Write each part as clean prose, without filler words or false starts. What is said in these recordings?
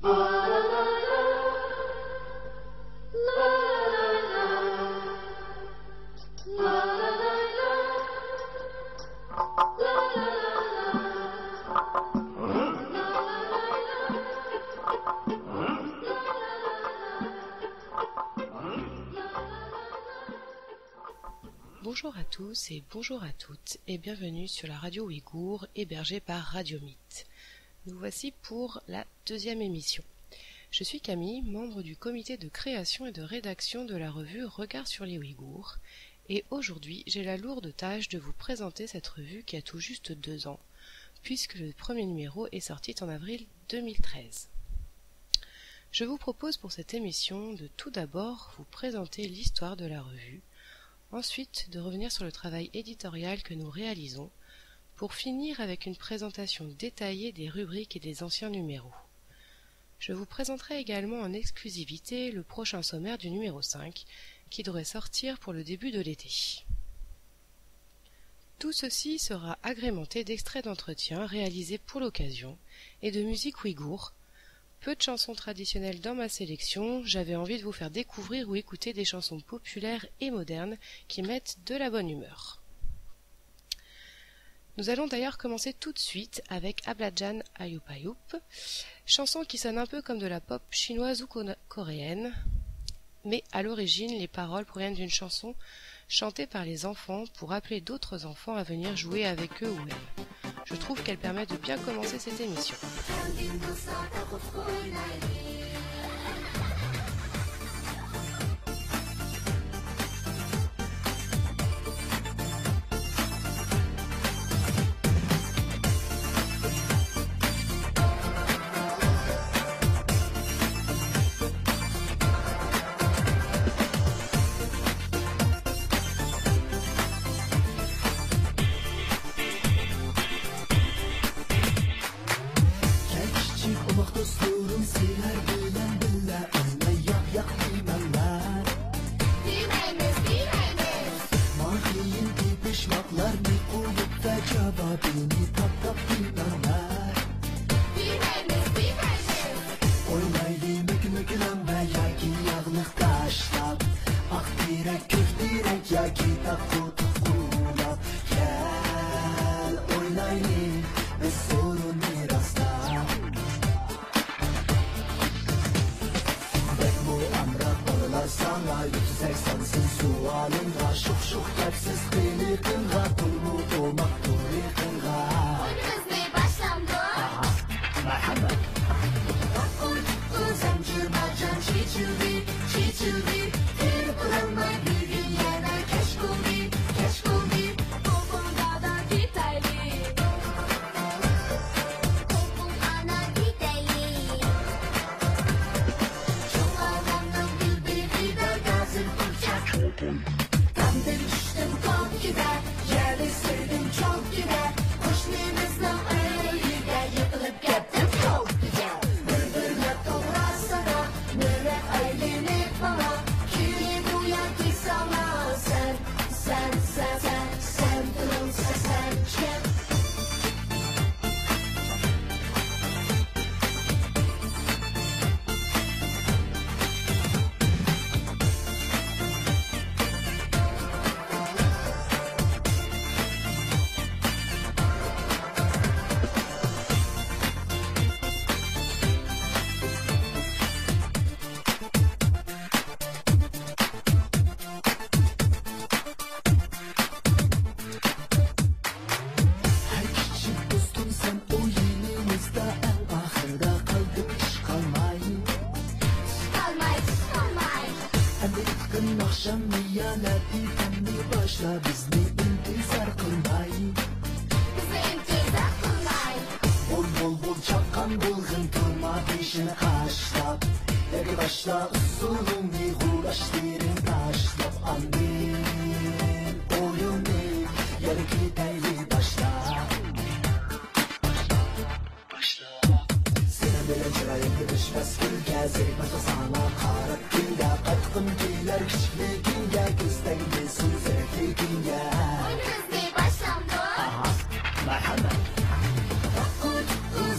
Bonjour à tous et bonjour à toutes et bienvenue sur la radio Ouïghour hébergée par Radio Mythe. Nous voici pour la deuxième émission. Je suis Camille, membre du comité de création et de rédaction de la revue Regard sur les Ouïghours et aujourd'hui j'ai la lourde tâche de vous présenter cette revue qui a tout juste 2 ans puisque le premier numéro est sorti en avril 2013. Je vous propose pour cette émission de tout d'abord vous présenter l'histoire de la revue, ensuite de revenir sur le travail éditorial que nous réalisons, pour finir avec une présentation détaillée des rubriques et des anciens numéros. Je vous présenterai également en exclusivité le prochain sommaire du numéro 5, qui devrait sortir pour le début de l'été. Tout ceci sera agrémenté d'extraits d'entretien réalisés pour l'occasion et de musique ouïghour. Peu de chansons traditionnelles dans ma sélection, j'avais envie de vous faire découvrir ou écouter des chansons populaires et modernes qui mettent de la bonne humeur. Nous allons d'ailleurs commencer tout de suite avec Ablajan Ayup Ayup, chanson qui sonne un peu comme de la pop chinoise ou coréenne, mais à l'origine les paroles proviennent d'une chanson chantée par les enfants pour appeler d'autres enfants à venir jouer avec eux ou elles. Je trouve qu'elle permet de bien commencer cette émission.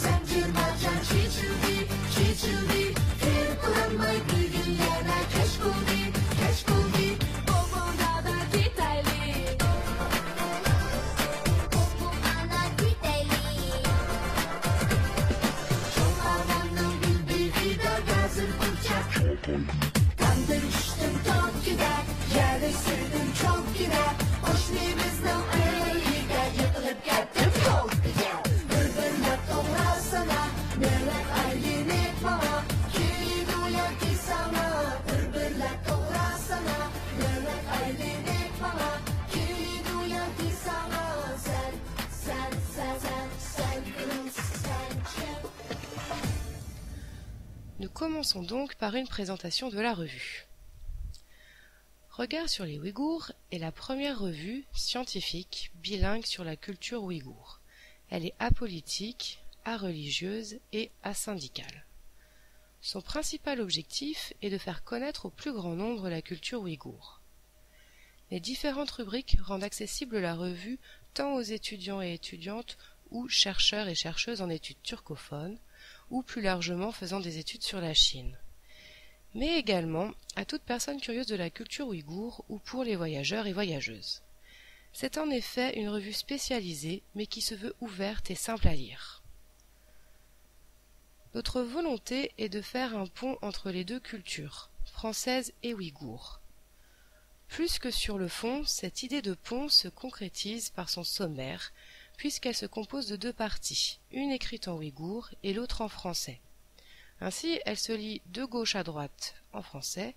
Zincir mercan çiçildi, çiçildi. Nous commençons donc par une présentation de la revue. Regard sur les Ouïghours est la première revue scientifique bilingue sur la culture ouïghour. Elle est apolitique, areligieuse et asyndicale. Son principal objectif est de faire connaître au plus grand nombre la culture ouïghour. Les différentes rubriques rendent accessible la revue tant aux étudiants et étudiantes ou chercheurs et chercheuses en études turcophones, ou plus largement faisant des études sur la Chine, mais également à toute personne curieuse de la culture ouïghour ou pour les voyageurs et voyageuses. C'est en effet une revue spécialisée, mais qui se veut ouverte et simple à lire. Notre volonté est de faire un pont entre les deux cultures, française et ouïghour. Plus que sur le fond, cette idée de pont se concrétise par son sommaire, puisqu'elle se compose de deux parties, une écrite en ouïghour et l'autre en français. Ainsi, elle se lit de gauche à droite en français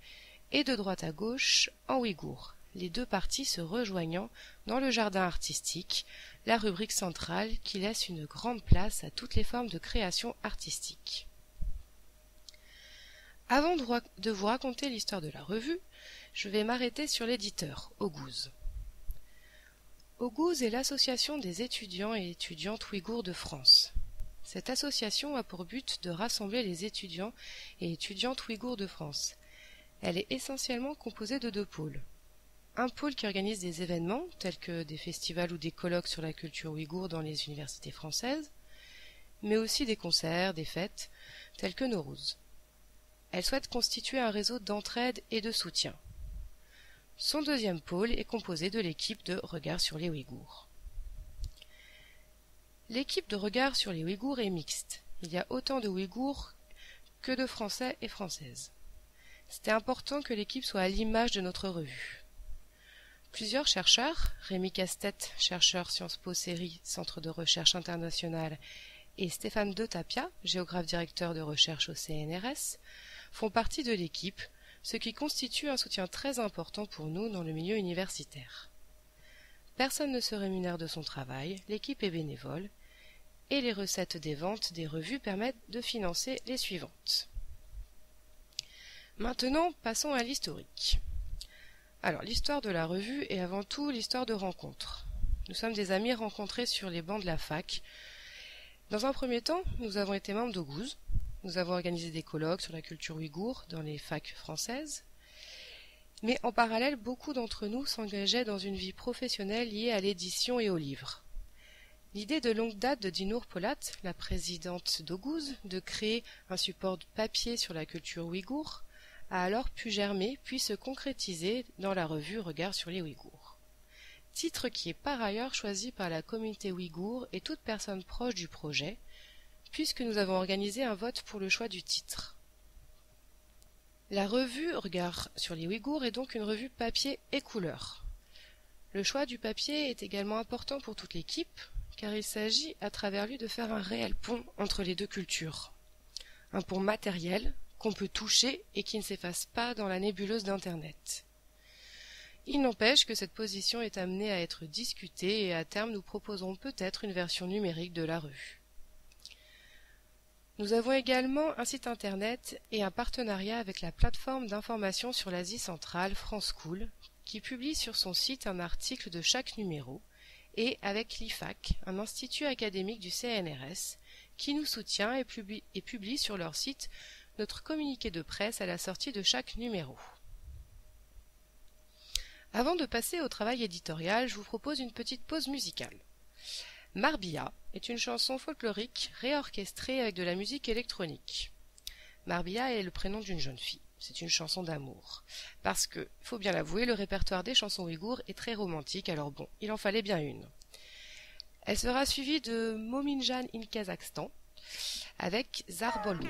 et de droite à gauche en ouïghour, les deux parties se rejoignant dans le jardin artistique, la rubrique centrale qui laisse une grande place à toutes les formes de création artistique. Avant de vous raconter l'histoire de la revue, je vais m'arrêter sur l'éditeur, Oguz. Oguz est l'association des étudiants et étudiantes ouïghours de France. Cette association a pour but de rassembler les étudiants et étudiantes ouïghours de France. Elle est essentiellement composée de deux pôles. Un pôle qui organise des événements, tels que des festivals ou des colloques sur la culture ouïghour dans les universités françaises, mais aussi des concerts, des fêtes, tels que Nowruz. Elle souhaite constituer un réseau d'entraide et de soutien. Son deuxième pôle est composé de l'équipe de Regard sur les Ouïghours. L'équipe de Regard sur les Ouïghours est mixte. Il y a autant de Ouïghours que de Français et Françaises. C'était important que l'équipe soit à l'image de notre revue. Plusieurs chercheurs, Rémi Castet, chercheur Sciences Po Série, Centre de recherche international, et Stéphane De Tapia, géographe directeur de recherche au CNRS, font partie de l'équipe, ce qui constitue un soutien très important pour nous dans le milieu universitaire. Personne ne se rémunère de son travail, l'équipe est bénévole, et les recettes des ventes des revues permettent de financer les suivantes. Maintenant, passons à l'historique. Alors, l'histoire de la revue est avant tout l'histoire de rencontres. Nous sommes des amis rencontrés sur les bancs de la fac. Dans un premier temps, nous avons été membres d'Oguz. Nous avons organisé des colloques sur la culture ouïghour dans les facs françaises. Mais en parallèle, beaucoup d'entre nous s'engageaient dans une vie professionnelle liée à l'édition et aux livres. L'idée de longue date de Dinour Polat, la présidente d'Oguz, de créer un support de papier sur la culture ouïghour, a alors pu germer puis se concrétiser dans la revue Regard sur les Ouïghours. Titre qui est par ailleurs choisi par la communauté ouïghour et toute personne proche du projet, puisque nous avons organisé un vote pour le choix du titre. La revue Regard sur les Ouïghours est donc une revue papier et couleur. Le choix du papier est également important pour toute l'équipe, car il s'agit à travers lui de faire un réel pont entre les deux cultures. Un pont matériel qu'on peut toucher et qui ne s'efface pas dans la nébuleuse d'Internet. Il n'empêche que cette position est amenée à être discutée et à terme nous proposerons peut-être une version numérique de la revue. Nous avons également un site internet et un partenariat avec la plateforme d'information sur l'Asie centrale France Cool, qui publie sur son site un article de chaque numéro, et avec l'IFAC, un institut académique du CNRS, qui nous soutient et publie sur leur site notre communiqué de presse à la sortie de chaque numéro. Avant de passer au travail éditorial, je vous propose une petite pause musicale. Marbilla est une chanson folklorique réorchestrée avec de la musique électronique. Marbilla est le prénom d'une jeune fille. C'est une chanson d'amour. Parce que, il faut bien l'avouer, le répertoire des chansons ouïghours est très romantique, alors bon, il en fallait bien une. Elle sera suivie de Mominjan in Kazakhstan avec Zarbolou.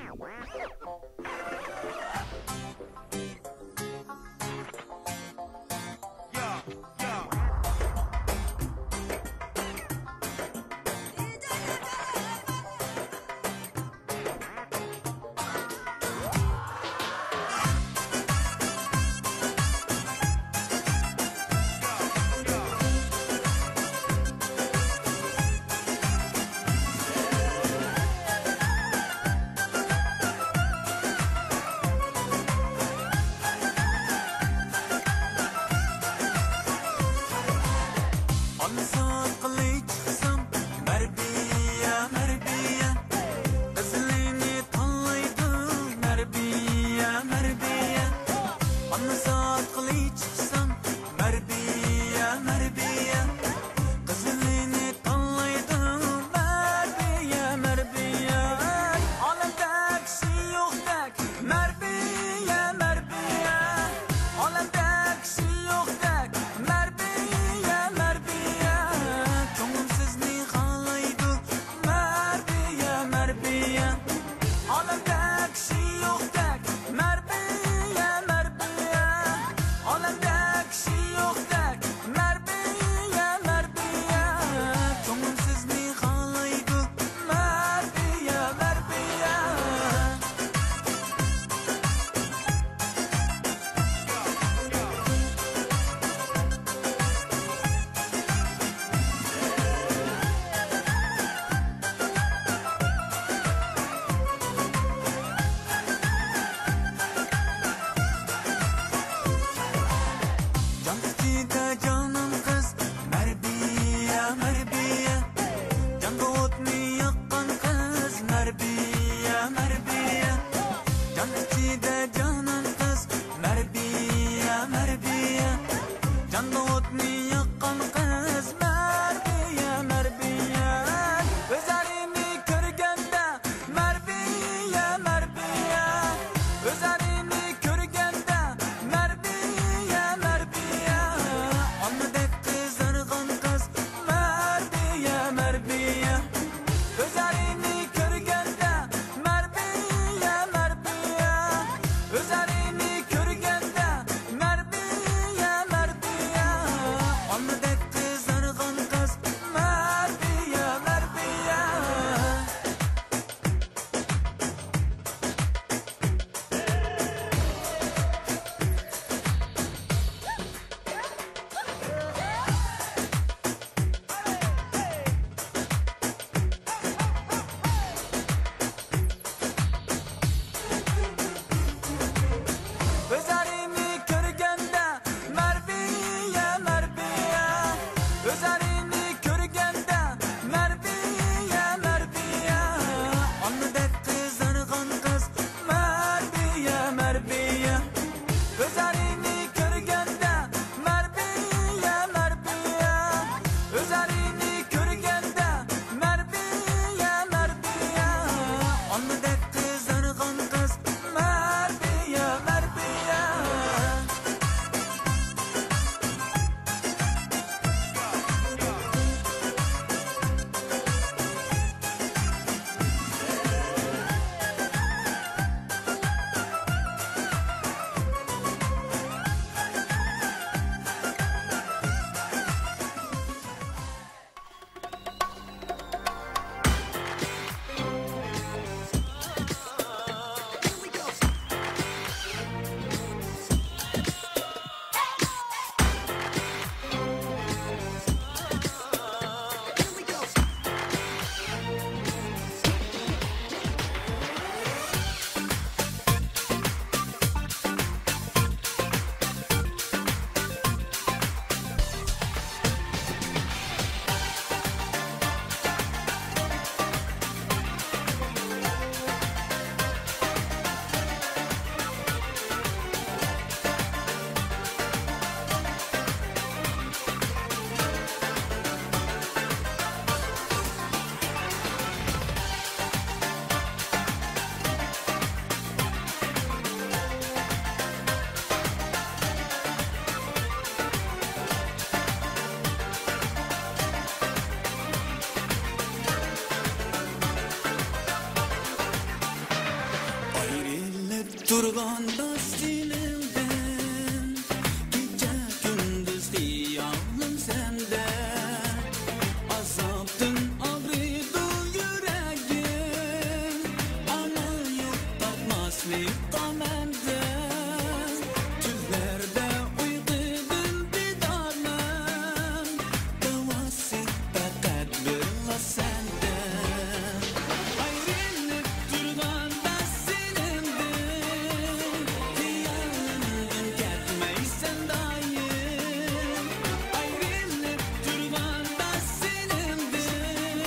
Turganda silimden gece gündüz hıyalım sende azaptın ağrıydı yüreğim ama yok tapmaslıkta mende tüllerde uyguydun didarım davası fakat birla sende ayrılık turganda silimden hıyalımdın ketmeysen dayım ayrılık turganda silimden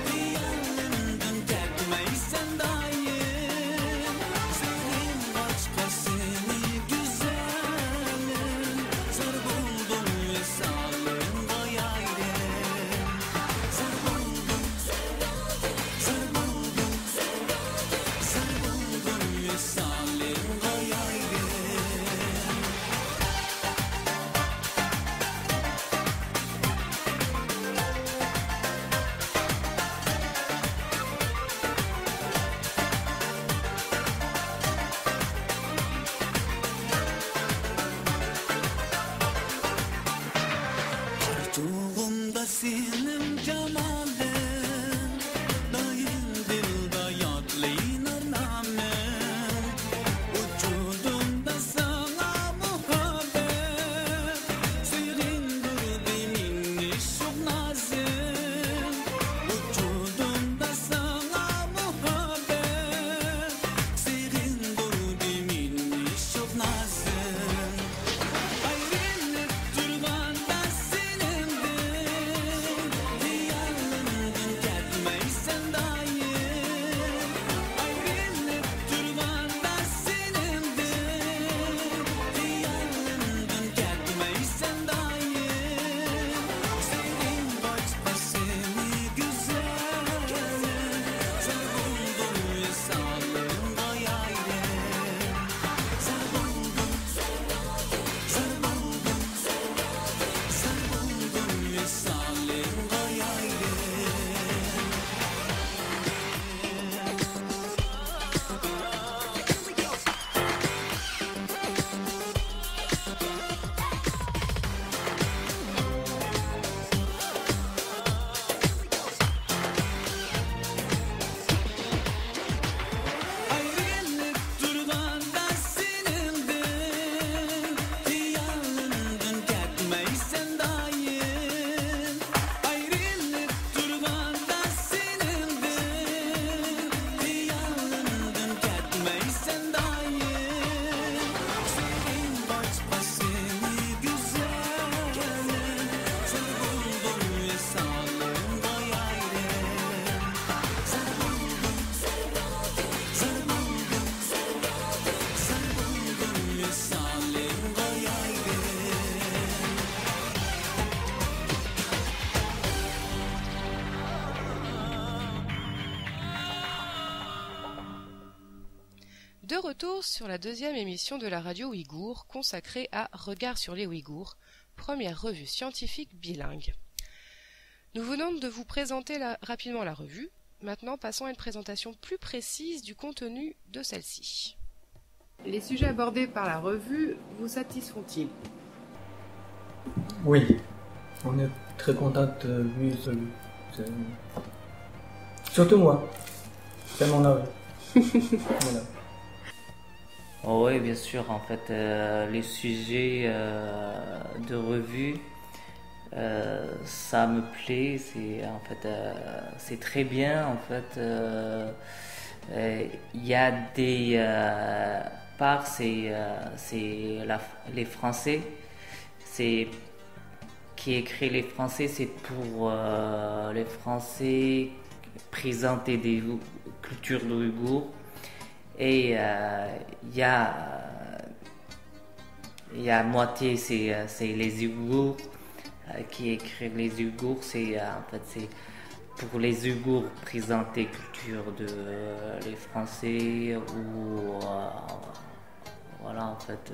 hıyalımdın ketmeysen dayım senin başkasını güzelim zar buldum vesalım gayrım zar buldum zar buldum zar buldum vesalım gayrım Tuğumda senin cemalin dayın dilda yadlayınır namın vücudumda sana muhabbet sevindir benimni çok nazım vücudumda sana muhabbet sevindir benimni çok nazım ayrılık turganda silimden hıyalımdın ketmeysen dayım ayrılık turganda silimden hıyalımdın ketmeysen dayım senin başkasını güzelim zar buldum vesalım gayrım zar buldum zar buldum zar buldum vesalım gayrım ayrılık turganda silimden hıyalımdın ketmeysen dayım ayrılık turganda silimden hıyalımdın ketmeysen dayım senin başkasını güzelim zar buldum vesalım gayrım zar buldum zar buldum zar buldum vesalım gayrım De retour sur la deuxième émission de la radio Ouïghour consacrée à Regard sur les Ouïghours, première revue scientifique bilingue. Nous venons de vous présenter rapidement la revue. Maintenant, passons à une présentation plus précise du contenu de celle-ci. Les sujets abordés par la revue vous satisfont-ils? Oui, on est très content de vu surtout moi, c'est mon âge. Voilà. Oh oui, bien sûr, en fait, les sujets de revue, ça me plaît, c'est très bien, en fait. Il y a des parts, les Français, c'est qui écrit les Français, c'est pour les Français présenter des cultures d'Ouïghours. Et il y a moitié, c'est les Ouïghours qui écrivent les Ouïghours. C'est pour les Ouïghours présenter culture de les Français ou voilà en fait.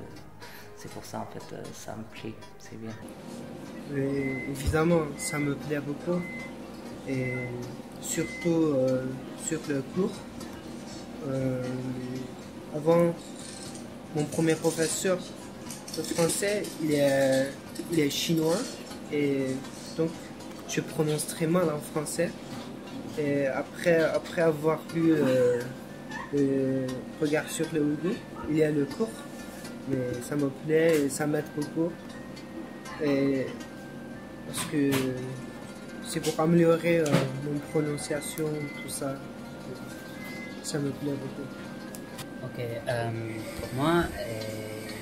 C'est pour ça en fait ça me plaît, c'est bien. Et évidemment, ça me plaît beaucoup et surtout sur le cours. Avant, mon premier professeur de français, il est chinois et donc je prononce très mal en français. Et après avoir lu le Regard sur le Ouïghour, il y a le cours, mais ça me plaît et ça m'aide beaucoup. Et parce que c'est pour améliorer mon prononciation, tout ça. Ça me plaît beaucoup. Ok, pour moi,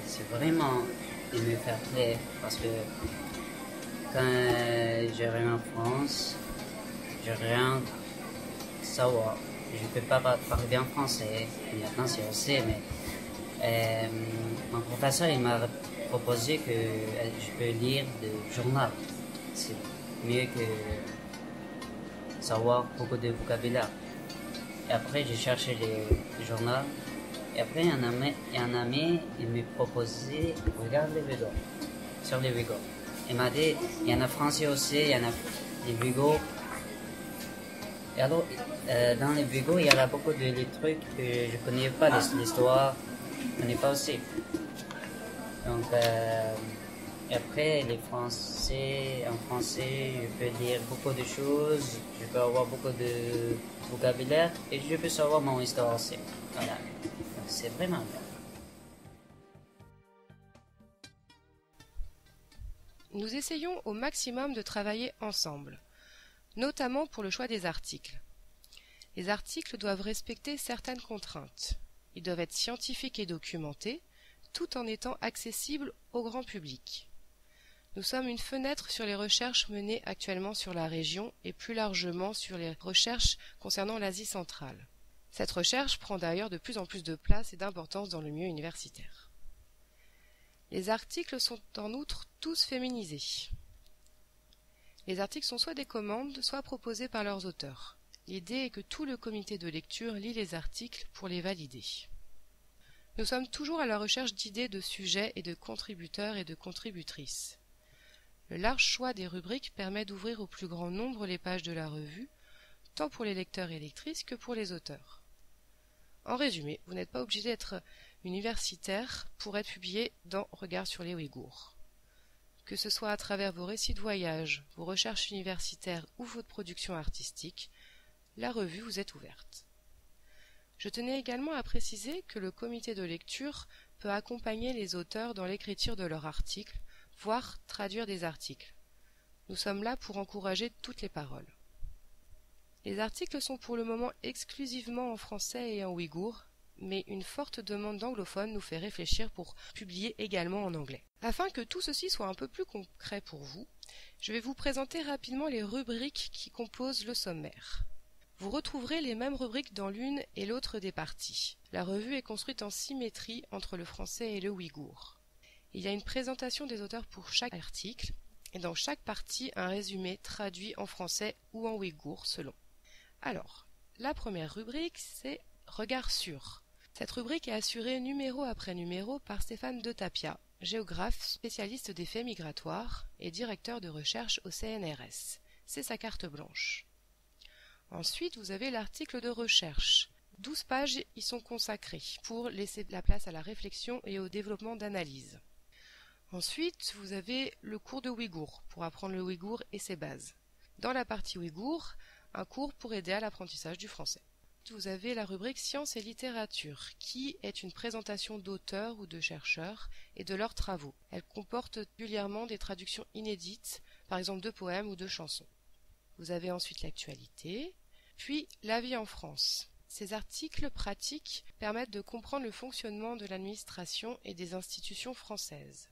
c'est vraiment de me faire plaisir parce que quand je reviens en France, je rien savoir. Je ne peux pas parler bien français, maintenant c'est assez, mais mon professeur il m'a proposé que je peux lire des journaux. C'est mieux que savoir beaucoup de vocabulaire. Et après, j'ai cherché les journaux. Et après, un ami il m'a proposé, regarde les Ouïghours, sur les Ouïghours. Il m'a dit, il y en a français aussi, il y en a les Ouïghours. Et alors, dans les Ouïghours, il y a là beaucoup de trucs que je ne connais pas, l'histoire, je ne connais pas aussi. Donc, et après, en français, je peux lire beaucoup de choses, je peux avoir beaucoup de vocabulaire et je peux savoir mon histoire aussi. Voilà. Donc, c'est vraiment bien. Nous essayons au maximum de travailler ensemble, notamment pour le choix des articles. Les articles doivent respecter certaines contraintes. Ils doivent être scientifiques et documentés, tout en étant accessibles au grand public. Nous sommes une fenêtre sur les recherches menées actuellement sur la région et plus largement sur les recherches concernant l'Asie centrale. Cette recherche prend d'ailleurs de plus en plus de place et d'importance dans le milieu universitaire. Les articles sont en outre tous féminisés. Les articles sont soit des commandes, soit proposés par leurs auteurs. L'idée est que tout le comité de lecture lit les articles pour les valider. Nous sommes toujours à la recherche d'idées de sujets et de contributeurs et de contributrices. Le large choix des rubriques permet d'ouvrir au plus grand nombre les pages de la revue, tant pour les lecteurs et lectrices que pour les auteurs. En résumé, vous n'êtes pas obligé d'être universitaire pour être publié dans Regard sur les Ouïghours. Que ce soit à travers vos récits de voyage, vos recherches universitaires ou votre production artistique, la revue vous est ouverte. Je tenais également à préciser que le comité de lecture peut accompagner les auteurs dans l'écriture de leurs articles, voire traduire des articles. Nous sommes là pour encourager toutes les paroles. Les articles sont pour le moment exclusivement en français et en ouïghour, mais une forte demande d'anglophones nous fait réfléchir pour publier également en anglais. Afin que tout ceci soit un peu plus concret pour vous, je vais vous présenter rapidement les rubriques qui composent le sommaire. Vous retrouverez les mêmes rubriques dans l'une et l'autre des parties. La revue est construite en symétrie entre le français et le ouïghour. Il y a une présentation des auteurs pour chaque article, et dans chaque partie, un résumé traduit en français ou en ouïghour selon. Alors, la première rubrique, c'est « Regard sur ». Cette rubrique est assurée numéro après numéro par Stéphane De Tapia, géographe spécialiste des faits migratoires et directeur de recherche au CNRS. C'est sa carte blanche. Ensuite, vous avez l'article de recherche. 12 pages y sont consacrées pour laisser la place à la réflexion et au développement d'analyse. Ensuite, vous avez le cours de ouïghour pour apprendre le ouïghour et ses bases. Dans la partie ouïghour, un cours pour aider à l'apprentissage du français. Vous avez la rubrique Sciences et littérature, qui est une présentation d'auteurs ou de chercheurs et de leurs travaux. Elle comporte régulièrement des traductions inédites, par exemple de poèmes ou de chansons. Vous avez ensuite l'actualité, puis la vie en France. Ces articles pratiques permettent de comprendre le fonctionnement de l'administration et des institutions françaises.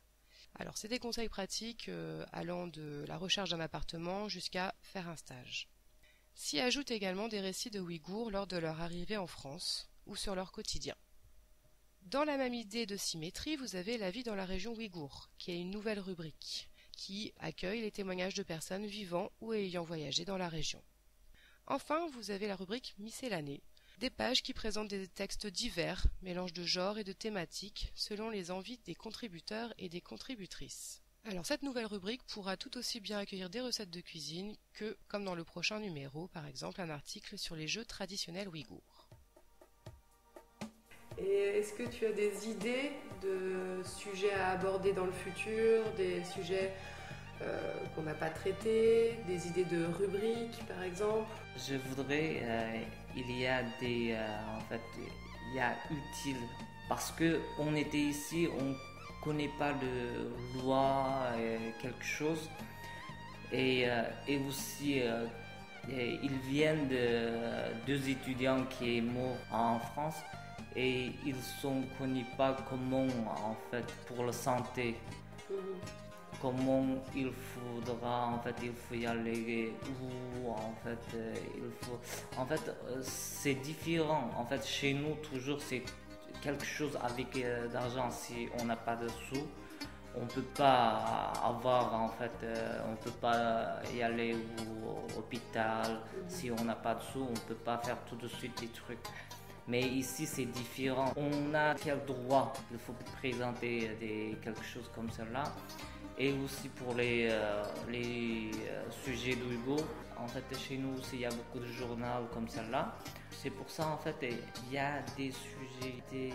Alors, c'est des conseils pratiques allant de la recherche d'un appartement jusqu'à faire un stage. S'y ajoutent également des récits de Ouïghours lors de leur arrivée en France ou sur leur quotidien. Dans la même idée de symétrie, vous avez la vie dans la région ouïghour, qui est une nouvelle rubrique, qui accueille les témoignages de personnes vivant ou ayant voyagé dans la région. Enfin, vous avez la rubrique miscellanée, des pages qui présentent des textes divers, mélange de genres et de thématiques, selon les envies des contributeurs et des contributrices. Alors cette nouvelle rubrique pourra tout aussi bien accueillir des recettes de cuisine que, comme dans le prochain numéro, par exemple un article sur les jeux traditionnels ouïghours. Et est-ce que tu as des idées de sujets à aborder dans le futur, des sujets qu'on n'a pas traités, des idées de rubriques par exemple? Je voudrais, il y a en fait, il y a utile parce que on était ici, on connaît pas de loi, quelque chose, et aussi ils viennent de deux étudiants qui est mort en France et ils sont connus pas comment en fait pour la santé. Comment il faudra, en fait, il faut y aller, où, en fait, c'est différent. En fait, chez nous, toujours, c'est quelque chose avec d'argent. Si on n'a pas de sous, on peut pas avoir, en fait, on peut pas y aller au hôpital. Si on n'a pas de sous, on peut pas faire tout de suite des trucs. Mais ici, c'est différent. On a quel droit? Il faut présenter quelque chose comme cela. Et aussi pour les sujets d'Ouïghours, en fait, chez nous aussi, il y a beaucoup de journaux comme celle-là. C'est pour ça, en fait, il y a des sujets, des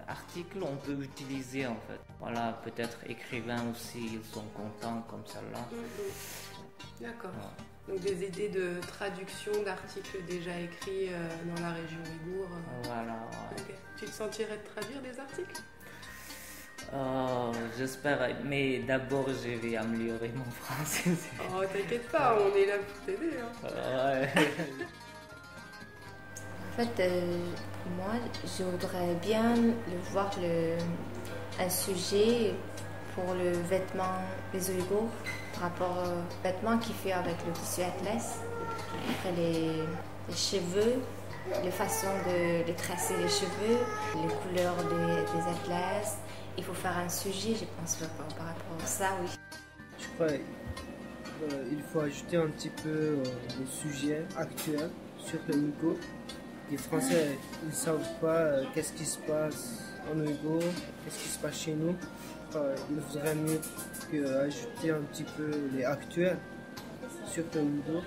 articles qu'on peut utiliser, en fait. Voilà, peut-être écrivains aussi, ils sont contents comme celle-là. D'accord. Ouais. Donc des idées de traduction d'articles déjà écrits dans la région ouïghour. Voilà. Ouais. Okay. Tu te sentirais de traduire des articles? J'espère, mais d'abord je vais améliorer mon français. Oh, t'inquiète pas, on est là pour t'aider. Hein. Ouais. En fait, moi, je voudrais bien voir un sujet pour le vêtement des Ouïghours par rapport au vêtement qu'il fait avec le tissu atlas. Après les cheveux, les façons de les tracer les cheveux, les couleurs des atlas. Il faut faire un sujet, je pense, par rapport à ça, oui. Je crois qu'il faut ajouter un petit peu le sujet actuel sur le Ouïghour. Les Français, ils ne savent pas qu'est-ce qui se passe en Ouïghour, qu'est-ce qui se passe chez nous. Il faudrait mieux ajouter un petit peu les actuels sur le Ouïghour.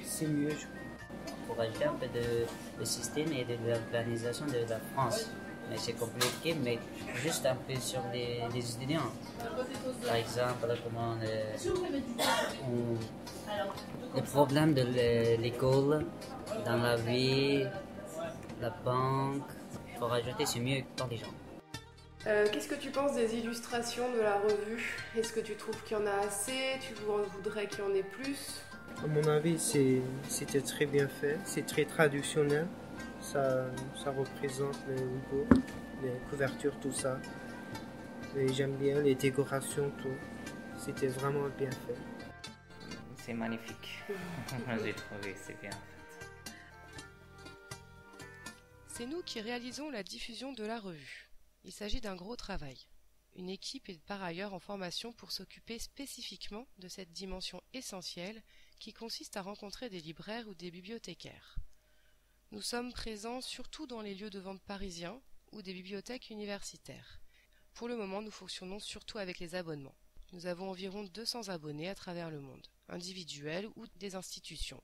C'est mieux, je crois. Pour ajouter un peu de système et de l'organisation de la France. Mais c'est compliqué, mais juste un peu sur les étudiants. Par exemple, comment le problème de l'école, dans la vie, la banque, pour ajouter, c'est mieux pour les gens. Qu'est-ce que tu penses des illustrations de la revue? Est-ce que tu trouves qu'il y en a assez? Tu voudrais qu'il y en ait plus? À mon avis, c'était très bien fait, c'est très traditionnel. Ça représente les Ouïghours, les couvertures, tout ça. Et j'aime bien les décorations, tout. C'était vraiment bien fait. C'est magnifique. J'ai trouvé, c'est bien fait. C'est nous qui réalisons la diffusion de la revue. Il s'agit d'un gros travail. Une équipe est par ailleurs en formation pour s'occuper spécifiquement de cette dimension essentielle qui consiste à rencontrer des libraires ou des bibliothécaires. Nous sommes présents surtout dans les lieux de vente parisiens ou des bibliothèques universitaires. Pour le moment, nous fonctionnons surtout avec les abonnements. Nous avons environ 200 abonnés à travers le monde, individuels ou des institutions.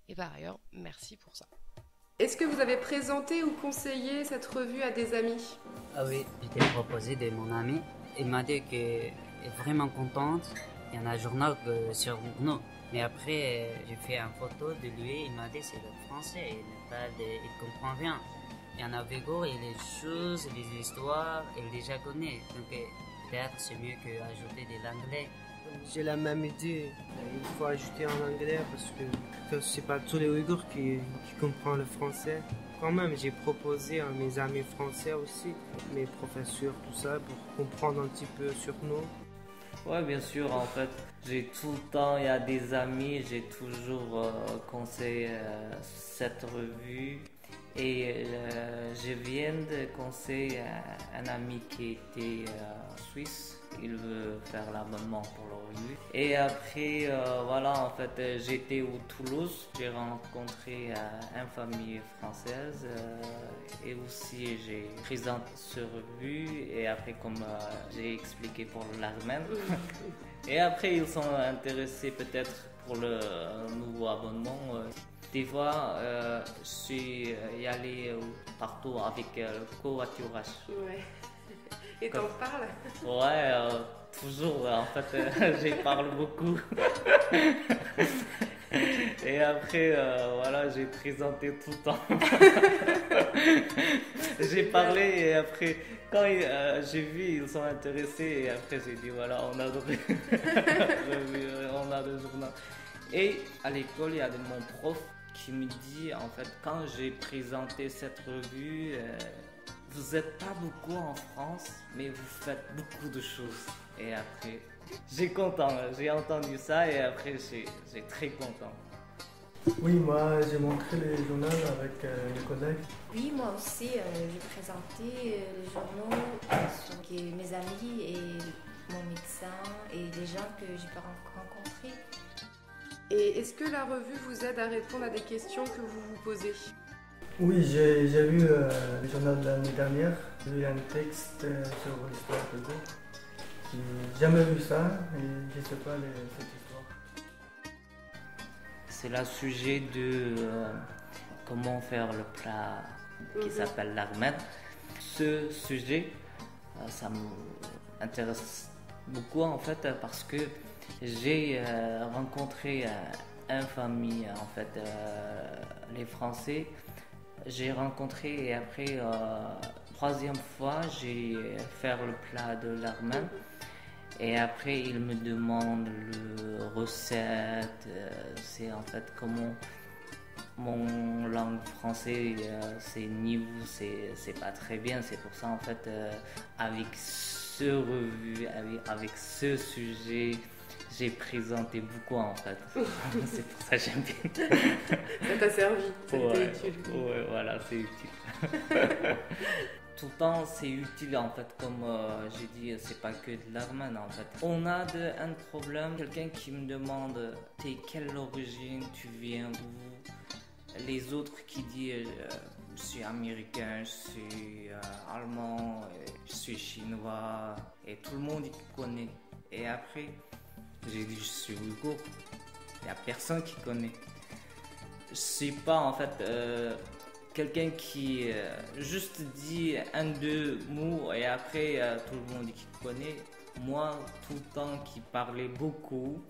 Et par ailleurs, merci pour ça. Est-ce que vous avez présenté ou conseillé cette revue à des amis? Ah oui, je t'ai proposé de mon ami. Il m'a dit qu'elle est vraiment contente. Il y en a un journal sur nous. Mais après, j'ai fait une photo de lui. Il m'a dit c'est le français. Il comprend rien. Il y en a Ouïghour et les choses, les histoires, il déjà connaît. Donc peut-être c'est mieux qu'ajouter de l'anglais. J'ai la même idée. Il faut ajouter en anglais parce que c'est pas tous les Ouïghours qui comprennent le français. Quand même, j'ai proposé à mes amis français aussi, mes professeurs, tout ça, pour comprendre un petit peu sur nous. Ouais, bien sûr, en fait, j'ai tout le temps, il y a des amis, j'ai toujours conseillé cette revue. Et je viens de conseiller un ami qui était suisse. Il veut faire l'abonnement pour la revue. Et après, voilà, en fait, j'étais au Toulouse. J'ai rencontré une famille française et aussi j'ai présenté cette revue. Et après, comme j'ai expliqué pour l'Armène. Et après, ils sont intéressés peut-être pour le nouveau abonnement. Des fois, je suis y allé partout avec le covoiturage. Ouais. Et t'en parles? Ouais, toujours, en fait, j'y parle beaucoup. Et après, voilà, j'ai présenté tout le temps. J'ai parlé et après, quand j'ai vu, ils sont intéressés et après j'ai dit, voilà, on a on a le journal. Et à l'école, il y a mon prof qui me dit, en fait, quand j'ai présenté cette revue, vous n'êtes pas beaucoup en France, mais vous faites beaucoup de choses. Et après, j'ai content, j'ai entendu ça et après, j'ai très content. Oui, moi j'ai montré les journaux avec mes collègues. Oui, moi aussi, j'ai présenté les journaux sur mes amis et mon médecin et les gens que j'ai pas rencontrés. Et est-ce que la revue vous aide à répondre à des questions que vous vous posez? Oui, j'ai vu le journal de l'année dernière. J'ai vu un texte sur l'histoire de Go. J'ai jamais vu ça et je sais pas cette histoire. C'est le sujet de comment faire le plat qui s'appelle l'armen. Ce sujet, ça m'intéresse beaucoup en fait parce que j'ai rencontré une famille en fait, les Français. J'ai rencontré et après troisième fois j'ai fait le plat de l'armen. Et après, il me demande le recette, c'est en fait comment mon langue française, c'est niveau, c'est pas très bien. C'est pour ça en fait, avec ce revue, avec ce sujet, j'ai présenté beaucoup en fait. C'est pour ça que j'aime bien. Ça t'a servi, ça a Ouais, été utile. ouais, voilà, c'est utile. Tout le temps, c'est utile en fait, comme j'ai dit, c'est pas que de l'armen en fait. On a un problème, quelqu'un qui me demande t'es quelle origine, tu viens d'où? Les autres qui disent je suis américain, je suis allemand, je suis chinois, et tout le monde il connaît. Et après, j'ai dit je suis ouïghour, il n'y a personne qui connaît. Je suis pas en fait quelqu'un qui juste dit un, deux mots et après tout le monde qui connaît. Moi, tout le temps qui parlais beaucoup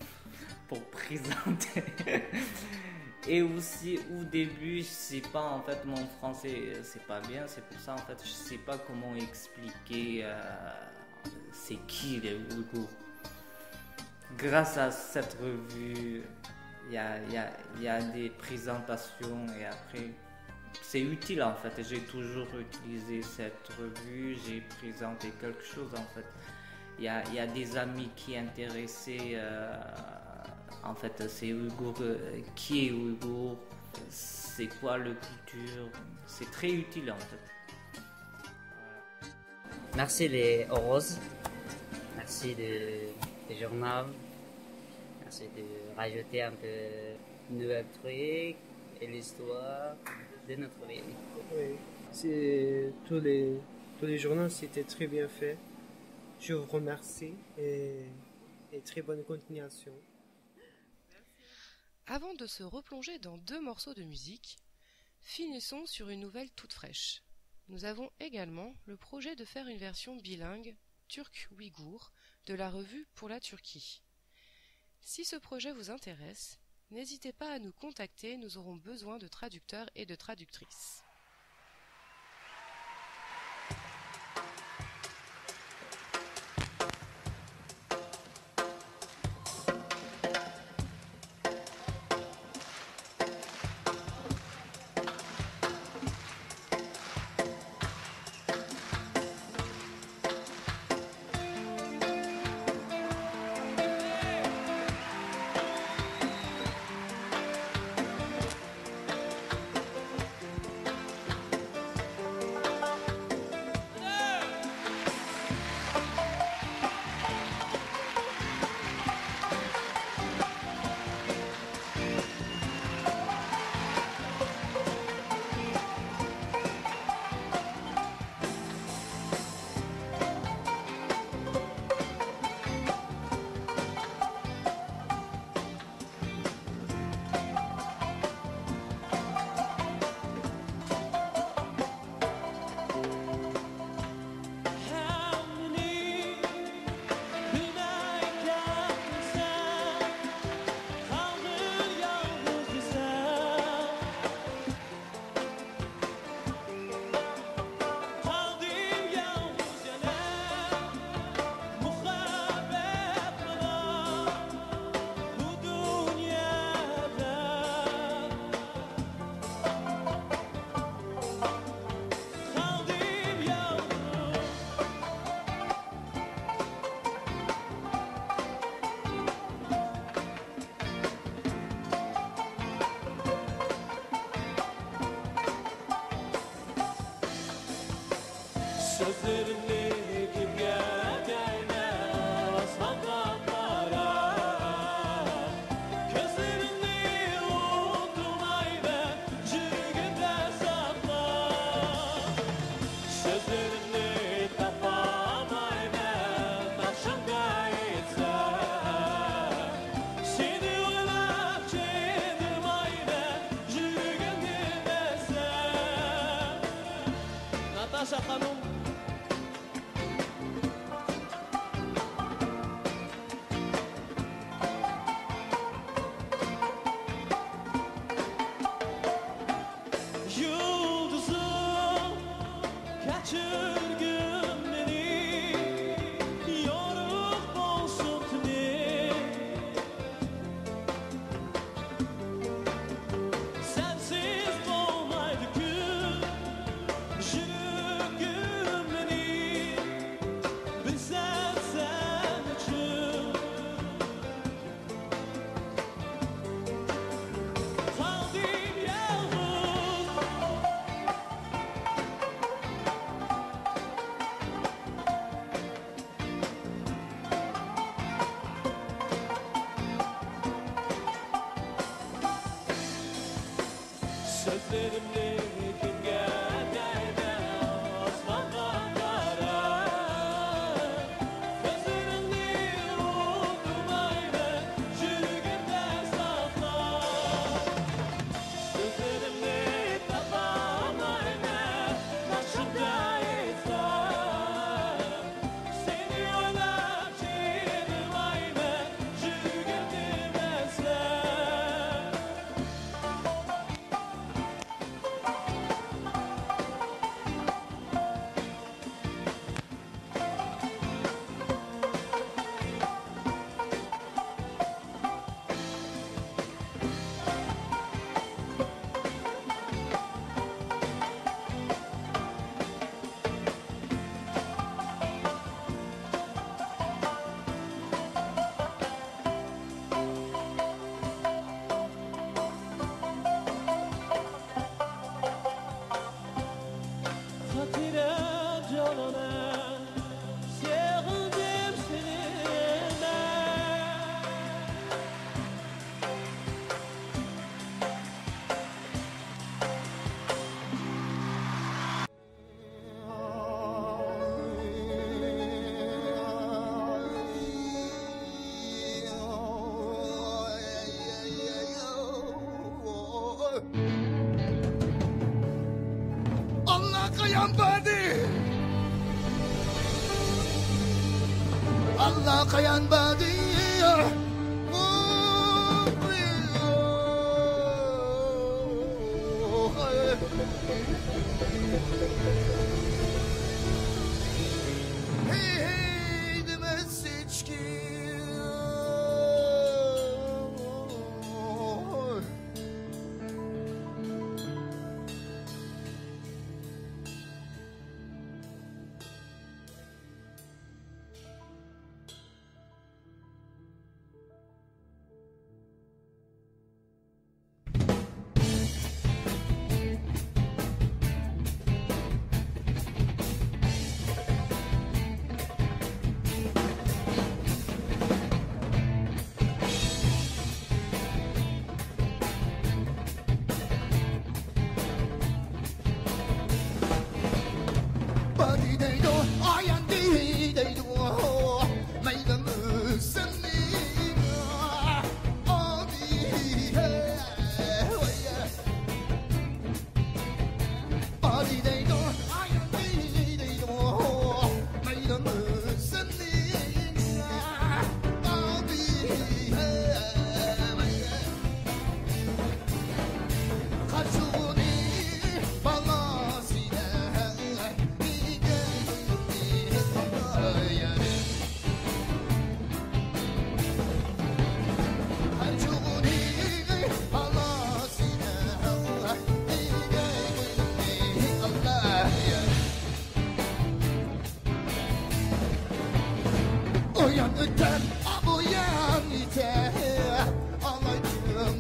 pour présenter. Et aussi au début, je sais pas en fait mon français c'est pas bien, c'est pour ça en fait je sais pas comment expliquer c'est qui les Ouïghours. Grâce à cette revue, il y a des présentations et après c'est utile en fait. J'ai toujours utilisé cette revue, j'ai présenté quelque chose en fait. Il y a des amis qui sont intéressés. En fait, c'est Ouïghour, qui est Ouïghour, c'est quoi la culture, c'est très utile en fait. Merci les roses, merci des journaux, merci de rajouter un peu de nouveaux trucs et l'histoire de notre vie. Oui, tous les journaux, c'était très bien fait. Je vous remercie et très bonne continuation. Avant de se replonger dans 2 morceaux de musique, finissons sur une nouvelle toute fraîche. Nous avons également le projet de faire une version bilingue turc-ouïghour de la revue pour la Turquie. Si ce projet vous intéresse, n'hésitez pas à nous contacter, nous aurons besoin de traducteurs et de traductrices. Sözlerimle kim gelene aslan kaplara Gözlerimle unuttum aynen Jürgünde sakla Sözlerimle tapam aynen Akşamda gitsem Seni oylap çedim aynen Jürgünde desem Natasha Hanım Yıldızım kaçırgın beni Yoruk olsun beni Sensiz olmaydı gün Jürgün beni Bilsen sen için Kaldım yalnız Sözlerimle kim gelene aslan kaplara Gözlerimle unuttum aynen Jürgünde sakla Sözlerimle tapam aynen Karşımda etsem Seni oylap çedim aynen Jürgünde desem Hatire canına sevdim seninle Allah kayan badi Allah kayan badi Hey demesiçki Badi dey do ayan dey do mấy lần sân đi Badi dey do ayan dey do mấy lần sân đi 가수니 발라시네 이게 Oyan öten aboyan ite Alaycığım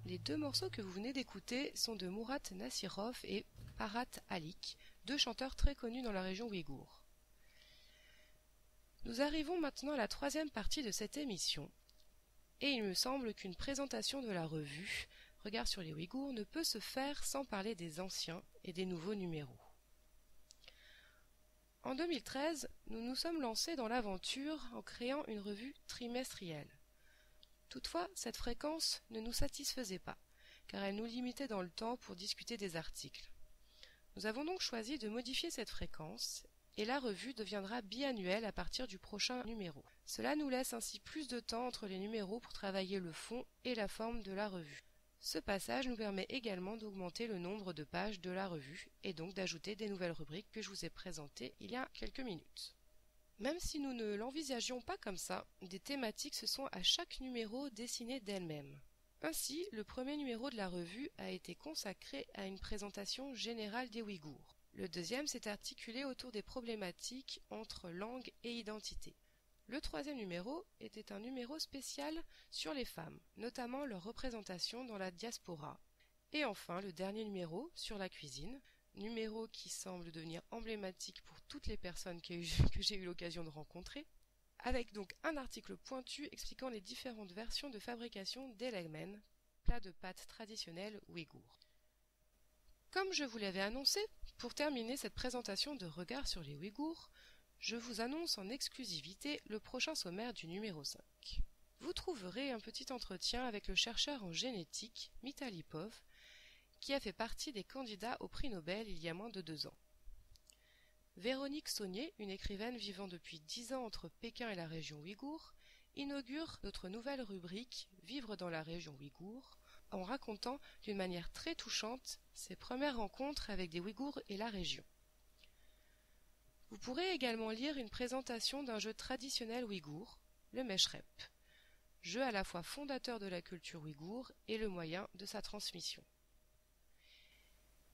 Les deux morceaux que vous venez d'écouter sont de Murat Nasirov et Parat Alik, deux chanteurs très connus dans la région ouïghour. Nous arrivons maintenant à la troisième partie de cette émission, et il me semble qu'une présentation de la revue Regard sur les Ouïghours ne peut se faire sans parler des anciens et des nouveaux numéros. En 2013, nous nous sommes lancés dans l'aventure en créant une revue trimestrielle. Toutefois, cette fréquence ne nous satisfaisait pas, car elle nous limitait dans le temps pour discuter des articles. Nous avons donc choisi de modifier cette fréquence, et la revue deviendra biannuelle à partir du prochain numéro. Cela nous laisse ainsi plus de temps entre les numéros pour travailler le fond et la forme de la revue. Ce passage nous permet également d'augmenter le nombre de pages de la revue, et donc d'ajouter des nouvelles rubriques que je vous ai présentées il y a quelques minutes. Même si nous ne l'envisagions pas comme ça, des thématiques se sont à chaque numéro dessinées d'elles-mêmes. Ainsi, le premier numéro de la revue a été consacré à une présentation générale des Ouïghours. Le deuxième s'est articulé autour des problématiques entre langue et identité. Le troisième numéro était un numéro spécial sur les femmes, notamment leur représentation dans la diaspora. Et enfin, le dernier numéro sur la cuisine, numéro qui semble devenir emblématique pour toutes les personnes que j'ai eu l'occasion de rencontrer, avec donc un article pointu expliquant les différentes versions de fabrication des legmen, plat de pâtes traditionnel ouïghour. Comme je vous l'avais annoncé, pour terminer cette présentation de regard sur les Ouïghours, je vous annonce en exclusivité le prochain sommaire du numéro 5. Vous trouverez un petit entretien avec le chercheur en génétique, Mitaly Pov, qui a fait partie des candidats au prix Nobel il y a moins de 2 ans. Véronique Saunier, une écrivaine vivant depuis 10 ans entre Pékin et la région ouïghour, inaugure notre nouvelle rubrique « Vivre dans la région ouïghour » en racontant d'une manière très touchante ses premières rencontres avec des Ouïghours et la région. Vous pourrez également lire une présentation d'un jeu traditionnel ouïghour, le Meshrep, jeu à la fois fondateur de la culture ouïghour et le moyen de sa transmission.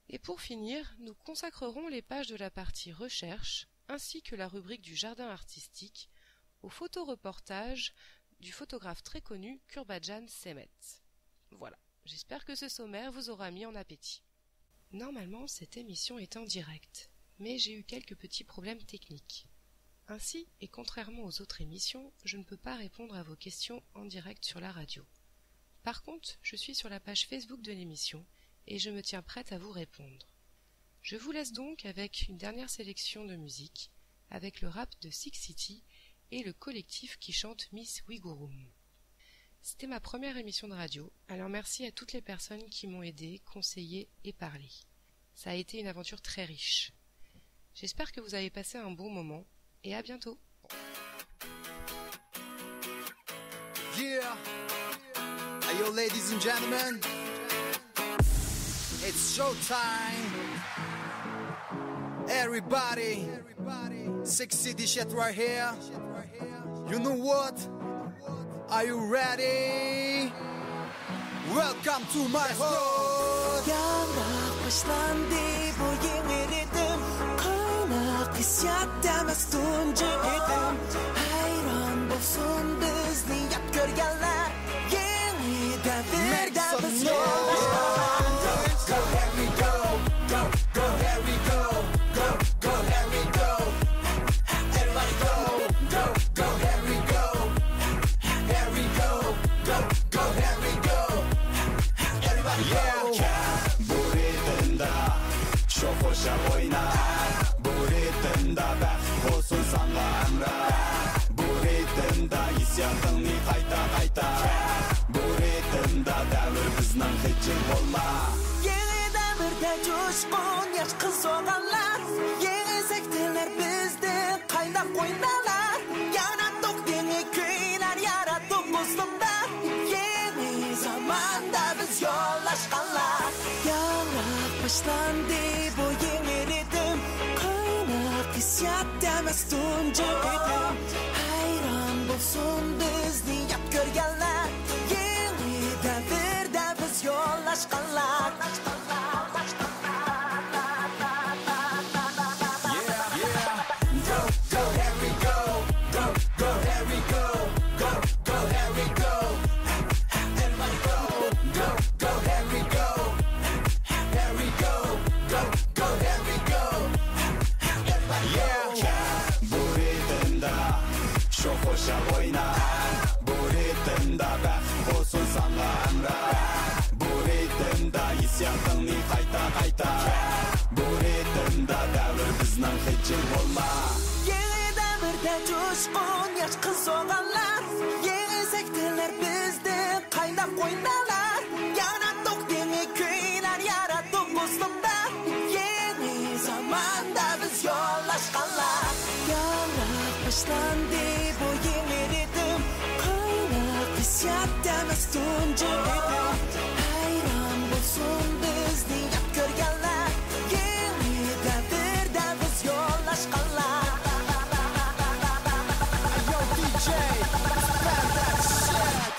Et pour finir, nous consacrerons les pages de la partie recherche, ainsi que la rubrique du jardin artistique, au photoreportage du photographe très connu Kurbadjan Semet. Voilà, j'espère que ce sommaire vous aura mis en appétit. Normalement, cette émission est en direct, mais j'ai eu quelques petits problèmes techniques. Ainsi, et contrairement aux autres émissions, je ne peux pas répondre à vos questions en direct sur la radio. Par contre, je suis sur la page Facebook de l'émission, et je me tiens prête à vous répondre. Je vous laisse donc avec une dernière sélection de musique, avec le rap de Six City et le collectif qui chante Miss Ouïghouroum. C'était ma première émission de radio, alors merci à toutes les personnes qui m'ont aidé, conseillé et parlé. Ça a été une aventure très riche. J'espère que vous avez passé un bon moment, et à bientôt. Yeah, yo ladies and gentlemen, it's showtime. Everybody, Six City shit right here. You know what? Are you ready? Welcome to my hood. Yanmak başlandı bu yeni ritim. Kaynak hissiyattamaz tuncu edim. Hayran bulsun bizni yap görgenler. Yeni devirde biz yollaşmalar. Go, here we go. Go, go, here we go. Go, go, here we go. Everybody go. Go, go, here we go. Here we go. Go, go, here we go. Everybody go. Buritında çok hoşa oyna. Buritında bak olsun sana emra. Buritında isyatını kayta kayta. Buritında devir bizden hiçin olma. Yeni devirde coşkun yaş kız olanlar. Yeni sektirler bizde kaynak oynalar. Yarattık yeni köyler yarattık Müslümler. Yeni zamanda biz yollaşkanlar. Yarak başlandı bu yeni ritim. Kaynak hissiyat demez tuncu edim. Hayran bulsun bizni yap görgenler. Yeni devirde biz yollaşkanlar. Oyna bu ritimde bak olsun sana emra. Bu ritimde isyatını kayta kayta. Bu ritimde devir bizden hiçin olma. Yeni devirde coşkun yaş kız olanlar. Yeni sektirler bizde kaynak oynalar. Yarattık yeni köyler yarattık Müslümler. Yeni zamanda biz yollaşkanlar. Yarak başlandı bu yeni ritim. Kaynak hissiyat demez tuncu edim. Hayran bulsun bizni yap görgenler. Yeni devirde biz yollaşkanlar. Yo DJ, spam that shit.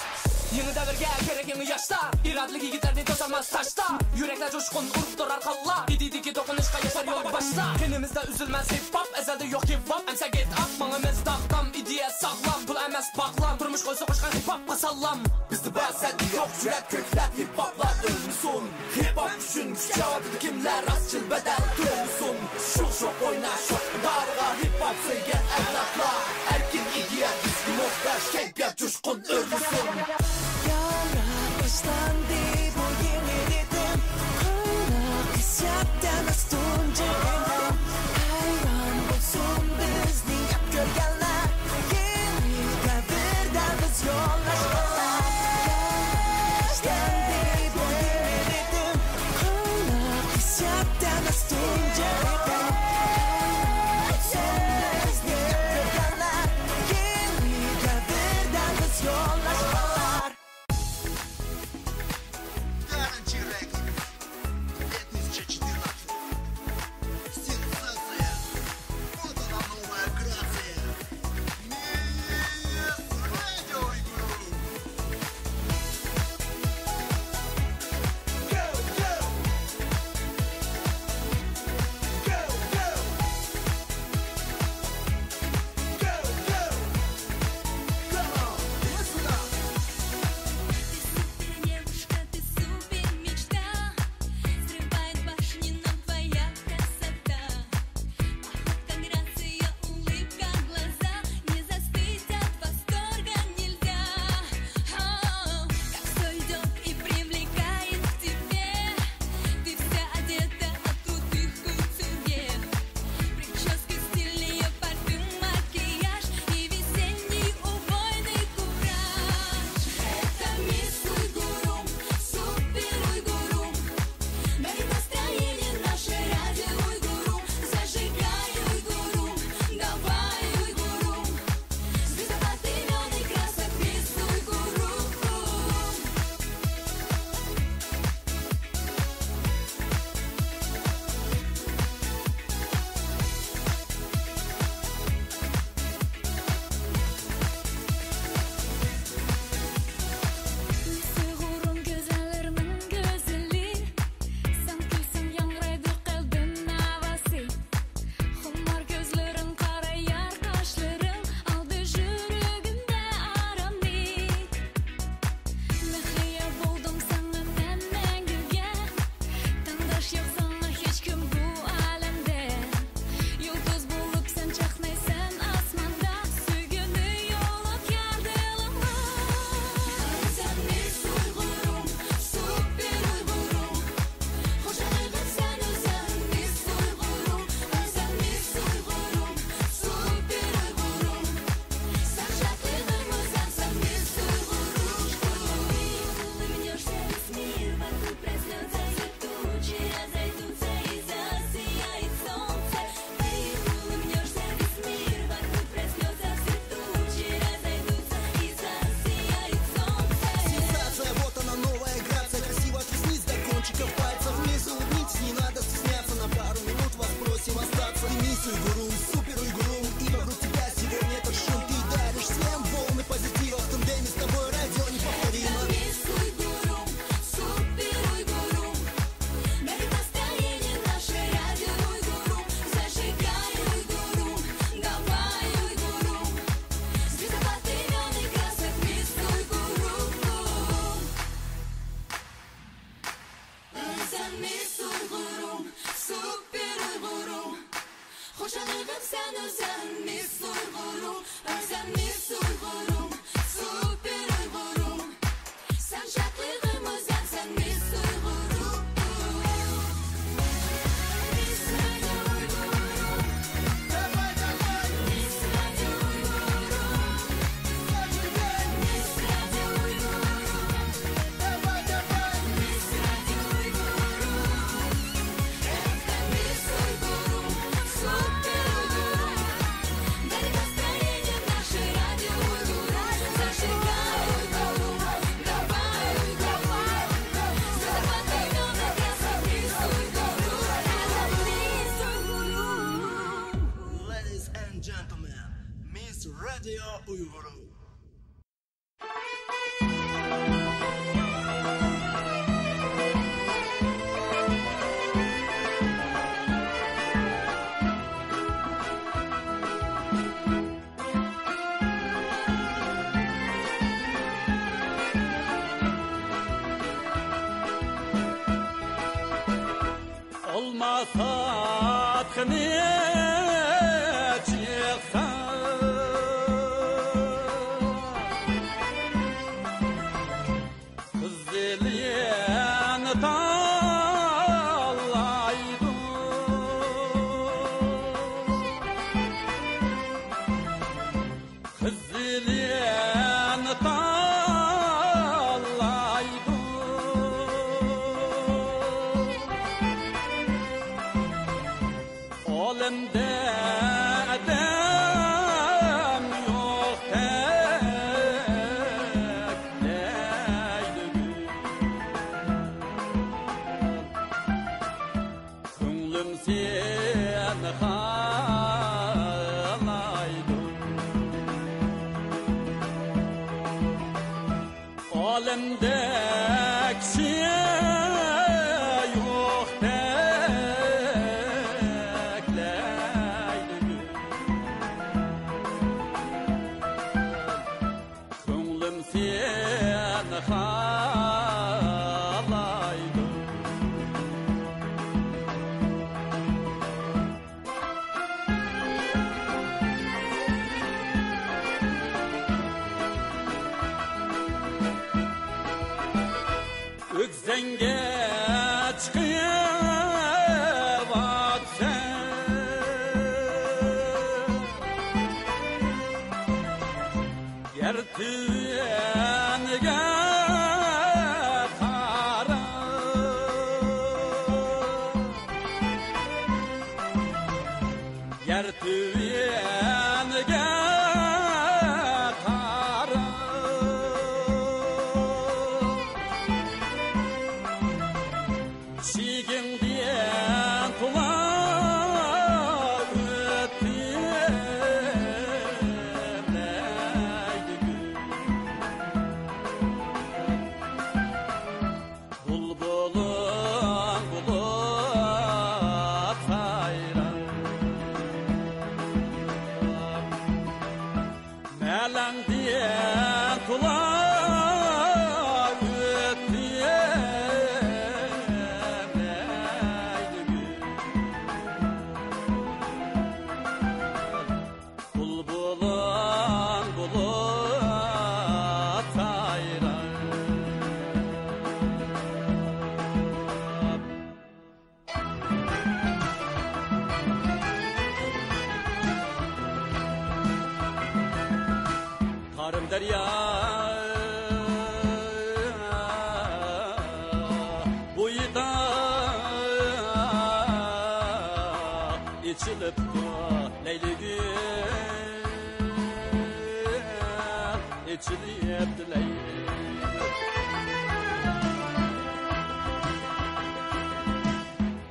Yeni devirge gerek yeni yaşlar. iradeli yigitlerni to'solmas tashda. Yuraklar jo'shqin urib turar qallar. Dididiki dokunishqa yashar yo'l boshda. Tenimizda uzilmas hip hop, azalda yo'q give up. Amsa get up, mangimizda tam ideya sağlam. Pul emas baqlam, turmush qo'ysa qo'shgan hip hopqa sallam. Bizda ba'zan yo'q yurak ko'klar hip hoplar ölmüsün. Hip hop üçün kuchayadi kimlar asçıl bedel dönmüsün. Şok oyna şok darga hip hop sevgen evlatlar. Erkin ideya düzgün muhtaç keyfiyat coşkun ölmüsün. Yarar başlandı bu yeni ritim. Kaynak hissiyatlarımız tunca benim. Hayran olsun bizni yap gölgeler. Yeni devirden biz yollaşmalar. Başlandı bu yeni ritim. Kaynak hissiyatlarımız tunca benim. masat khne çıksa kızılyan tallaydı kızılyan tallaydı olamda adam yok tekleydi ko'nglim seni xalaydı olamda kishi yo'q tekleydi ko'nglim seni xalaydı Öksenge çıkıp atsan yer tüyeniga qara yer tüyeniga qara Şigimdiyen tula ötürleydi bulbulun bulut sayran Melan diyen tula bulbulun bulut sayran Tarım derya buyda içilip leyli gün içilip leyli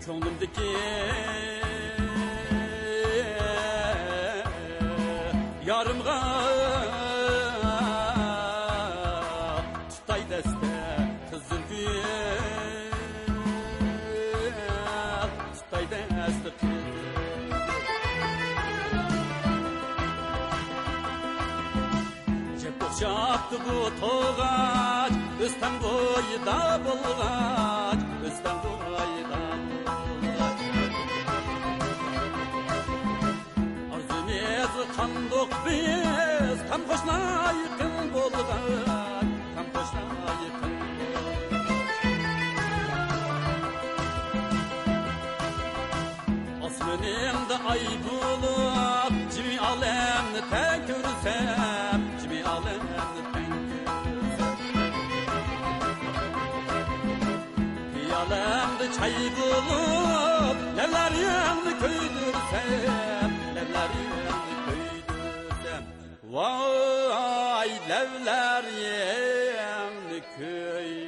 ko'nglimdagi yarımga tutay dasta qizil gul tutay dasta Çaptı bu toğaç, üstten boyda bulgaç, üstten boyda bulgaç. Arzumuz kandık biz, tam koşna yakın bulgaç, tam koşna yakın bulgaç. Osmanımda ay bulup, cimi alemni tek görsem, cimi alemni tek görsem. Piyalemde çay bulup, neler yandı köydürsem, neler yandı köydürsem. Vay levler yandı köydürsem.